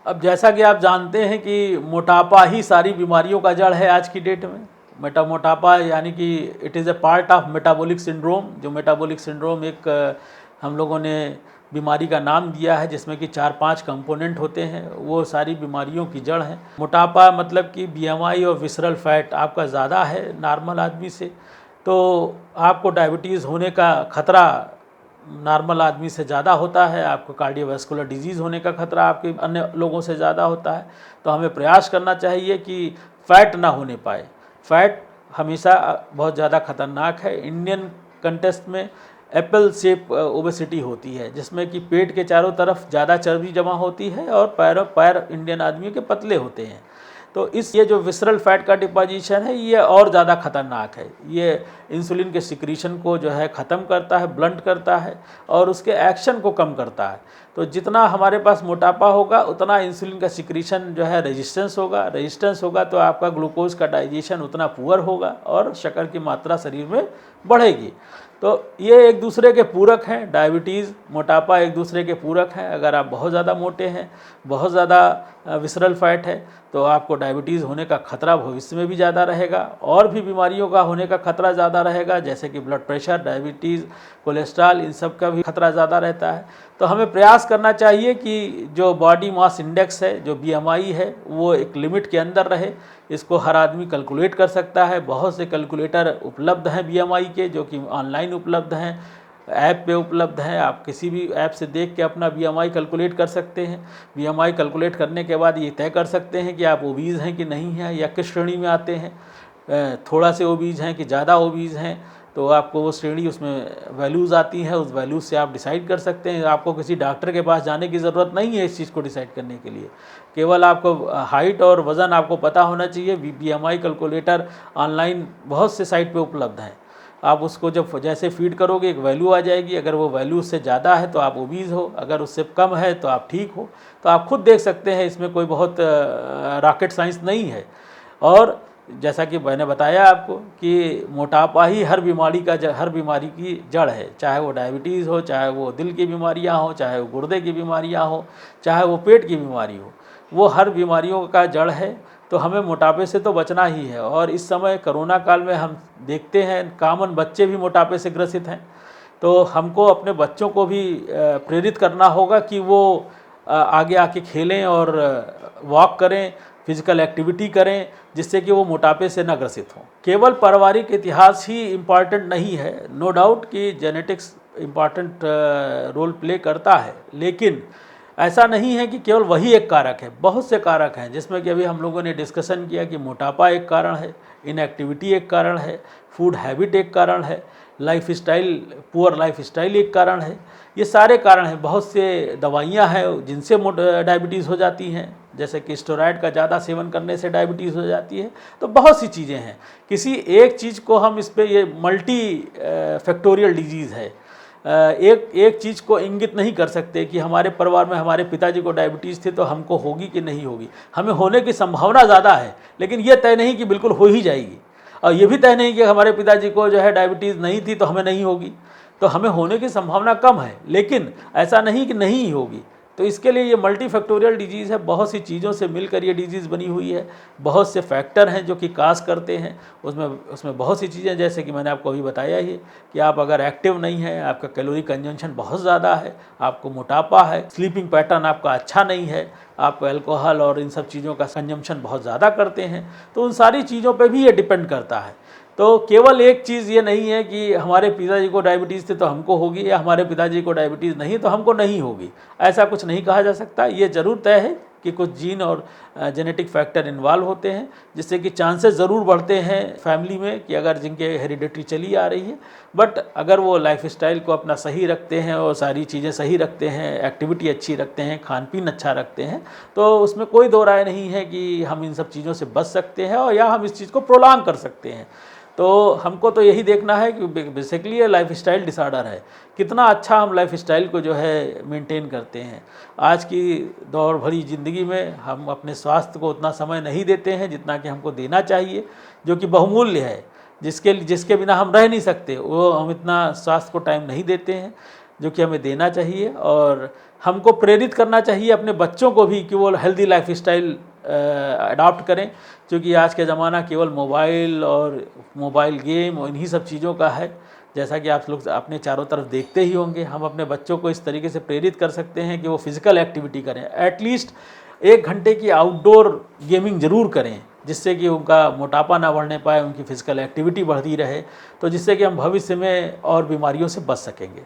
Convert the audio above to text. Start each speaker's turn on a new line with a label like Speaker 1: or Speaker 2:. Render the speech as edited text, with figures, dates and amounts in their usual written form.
Speaker 1: अब जैसा कि आप जानते हैं कि मोटापा ही सारी बीमारियों का जड़ है आज की डेट में। मोटापा यानी कि it is a part of metabolic syndrome. जो मेटाबॉलिक सिंड्रोम एक हम लोगों ने बीमारी का नाम दिया है जिसमें कि 4-5 कंपोनेंट होते हैं, वो सारी बीमारियों की जड़ है। मोटापा मतलब कि बीएमआई और विसरल फैट आपका ज़्यादा है नॉर्मल आदमी से, तो आपको डायबिटीज़ होने का खतरा नॉर्मल आदमी से ज़्यादा होता है। आपको कार्डियोवैस्कुलर डिजीज़ होने का खतरा आपके अन्य लोगों से ज़्यादा होता है। तो हमें प्रयास करना चाहिए कि फ़ैट ना होने पाए। फ़ैट हमेशा बहुत ज़्यादा खतरनाक है। इंडियन कंटेस्ट में एप्पल शेप ओबेसिटी होती है जिसमें कि पेट के चारों तरफ ज़्यादा चर्बी जमा होती है और पैर इंडियन आदमियों के पतले होते हैं। तो ये जो विसरल फैट का डिपोजिशन है ये और ज़्यादा खतरनाक है। ये इंसुलिन के सिक्रीशन को जो है ख़त्म करता है, ब्लंट करता है और उसके एक्शन को कम करता है। तो जितना हमारे पास मोटापा होगा उतना इंसुलिन का सिक्रीशन जो है रेजिस्टेंस होगा तो आपका ग्लूकोज का डाइजेशन उतना पुअर होगा और शक्कर की मात्रा शरीर में बढ़ेगी। तो ये एक दूसरे के पूरक हैं। डायबिटीज़, मोटापा एक दूसरे के पूरक हैं। अगर आप बहुत ज़्यादा मोटे हैं, बहुत ज़्यादा विसरल फैट है, तो आपको डायबिटीज़ होने का खतरा भविष्य में भी ज़्यादा रहेगा और भी बीमारियों का होने का खतरा ज़्यादा रहेगा, जैसे कि ब्लड प्रेशर, डायबिटीज़, कोलेस्ट्रॉल, इन सब का भी खतरा ज़्यादा रहता है। तो हमें प्रयास करना चाहिए कि जो बॉडी मास इंडेक्स है, जो बीएमआई है, वो एक लिमिट के अंदर रहे। इसको हर आदमी कैलकुलेट कर सकता है। बहुत से कैलकुलेटर उपलब्ध हैं बीएमआई के, जो कि ऑनलाइन उपलब्ध हैं, ऐप पे उपलब्ध हैं। आप किसी भी ऐप से देख के अपना बीएमआई कैलकुलेट कर सकते हैं। बीएमआई कैलकुलेट करने के बाद ये तय कर सकते हैं कि आप ओबीज़ हैं कि नहीं हैं या किस श्रेणी में आते हैं। थोड़ा से ओबीज़ हैं कि ज़्यादा ओबीज़ हैं, तो आपको वो श्रेणी, उसमें वैल्यूज़ आती हैं, उस वैल्यूज़ से आप डिसाइड कर सकते हैं। आपको किसी डॉक्टर के पास जाने की ज़रूरत नहीं है इस चीज़ को डिसाइड करने के लिए। केवल आपको हाइट और वज़न आपको पता होना चाहिए। बीएमआई कैलकुलेटर ऑनलाइन बहुत से साइट पे उपलब्ध हैं। आप उसको जब जैसे फीड करोगे एक वैल्यू आ जाएगी। अगर वो वैल्यू उससे ज़्यादा है तो आप ओबीज़ हो, अगर उससे कम है तो आप ठीक हो। तो आप खुद देख सकते हैं, इसमें कोई बहुत रॉकेट साइंस नहीं है। और जैसा कि मैंने बताया आपको कि मोटापा ही हर बीमारी की जड़ है। चाहे वो डायबिटीज़ हो, चाहे वो दिल की बीमारियां हो, चाहे वो गुर्दे की बीमारियां हो, चाहे वो पेट की बीमारी हो, वो हर बीमारियों का जड़ है। तो हमें मोटापे से तो बचना ही है। और इस समय कोरोना काल में हम देखते हैं कॉमन बच्चे भी मोटापे से ग्रसित हैं। तो हमको अपने बच्चों को भी प्रेरित करना होगा कि वो आगे आके खेलें और वॉक करें, फिजिकल एक्टिविटी करें, जिससे कि वो मोटापे से न ग्रसित हों। केवल पारिवारिक इतिहास ही इम्पॉर्टेंट नहीं है। नो डाउट कि जेनेटिक्स इम्पॉर्टेंट रोल प्ले करता है, लेकिन ऐसा नहीं है कि केवल वही एक कारक है। बहुत से कारक हैं, जिसमें कि अभी हम लोगों ने डिस्कशन किया कि मोटापा एक कारण है, इनएक्टिविटी एक कारण है, फूड हैबिट एक कारण है, पुअर लाइफ स्टाइल एक कारण है। ये सारे कारण हैं। बहुत से दवाइयाँ हैं जिनसे डायबिटीज़ हो जाती हैं, जैसे कि स्टेरॉयड का ज़्यादा सेवन करने से डायबिटीज़ हो जाती है। तो बहुत सी चीज़ें हैं। किसी एक चीज़ को हम इस पे, ये मल्टी फैक्टोरियल डिजीज़ है। एक चीज़ को इंगित नहीं कर सकते कि हमारे परिवार में हमारे पिताजी को डायबिटीज़ थी तो हमको होगी कि नहीं होगी। हमें होने की संभावना ज़्यादा है, लेकिन ये तय नहीं कि बिल्कुल हो ही जाएगी। और ये भी तय नहीं कि हमारे पिताजी को जो है डायबिटीज़ नहीं थी तो हमें नहीं होगी। तो हमें होने की संभावना कम है, लेकिन ऐसा नहीं कि नहीं होगी। तो इसके लिए ये मल्टी फैक्टोरियल डिजीज़ है। बहुत सी चीज़ों से मिलकर ये डिजीज़ बनी हुई है। बहुत से फैक्टर हैं जो कि काज करते हैं। उसमें बहुत सी चीज़ें, जैसे कि मैंने आपको अभी बताया ही कि आप अगर एक्टिव नहीं हैं, आपका कैलोरी कंजम्पशन बहुत ज़्यादा है, आपको मोटापा है, स्लीपिंग पैटर्न आपका अच्छा नहीं है, आप अल्कोहल और इन सब चीज़ों का कंजम्पशन बहुत ज़्यादा करते हैं, तो उन सारी चीज़ों पर भी ये डिपेंड करता है। तो केवल एक चीज़ ये नहीं है कि हमारे पिताजी को डायबिटीज़ थी तो हमको होगी, या हमारे पिताजी को डायबिटीज़ नहीं तो हमको नहीं होगी। ऐसा कुछ नहीं कहा जा सकता। ये ज़रूर तय है कि कुछ जीन और जेनेटिक फैक्टर इन्वॉल्व होते हैं, जिससे कि चांसेस ज़रूर बढ़ते हैं फैमिली में कि अगर जिनके हेरिडिटी चली आ रही है। बट अगर वो लाइफस्टाइल को अपना सही रखते हैं और सारी चीज़ें सही रखते हैं, एक्टिविटी अच्छी रखते हैं, खान पीन अच्छा रखते हैं, तो उसमें कोई दो राय नहीं है कि हम इन सब चीज़ों से बच सकते हैं और या हम इस चीज़ को प्रोलॉन्ग कर सकते हैं। तो हमको तो यही देखना है कि बेसिकली ये लाइफस्टाइल डिसऑर्डर है। कितना अच्छा हम लाइफस्टाइल को जो है मेंटेन करते हैं। आज की दौड़ भरी ज़िंदगी में हम अपने स्वास्थ्य को उतना समय नहीं देते हैं जितना कि हमको देना चाहिए, जो कि बहुमूल्य है, जिसके बिना हम रह नहीं सकते। वो हम इतना स्वास्थ्य को टाइम नहीं देते हैं जो कि हमें देना चाहिए। और हमको प्रेरित करना चाहिए अपने बच्चों को भी कि वो हेल्दी लाइफस्टाइल अडॉप्ट करें, क्योंकि आज का ज़माना केवल मोबाइल और मोबाइल गेम और इन्हीं सब चीज़ों का है। जैसा कि आप लोग अपने चारों तरफ देखते ही होंगे, हम अपने बच्चों को इस तरीके से प्रेरित कर सकते हैं कि वो फिज़िकल एक्टिविटी करें, एटलीस्ट 1 घंटे की आउटडोर गेमिंग ज़रूर करें, जिससे कि उनका मोटापा ना बढ़ने पाए, उनकी फ़िज़िकल एक्टिविटी बढ़ती रहे, तो जिससे कि हम भविष्य में और बीमारियों से बच सकेंगे।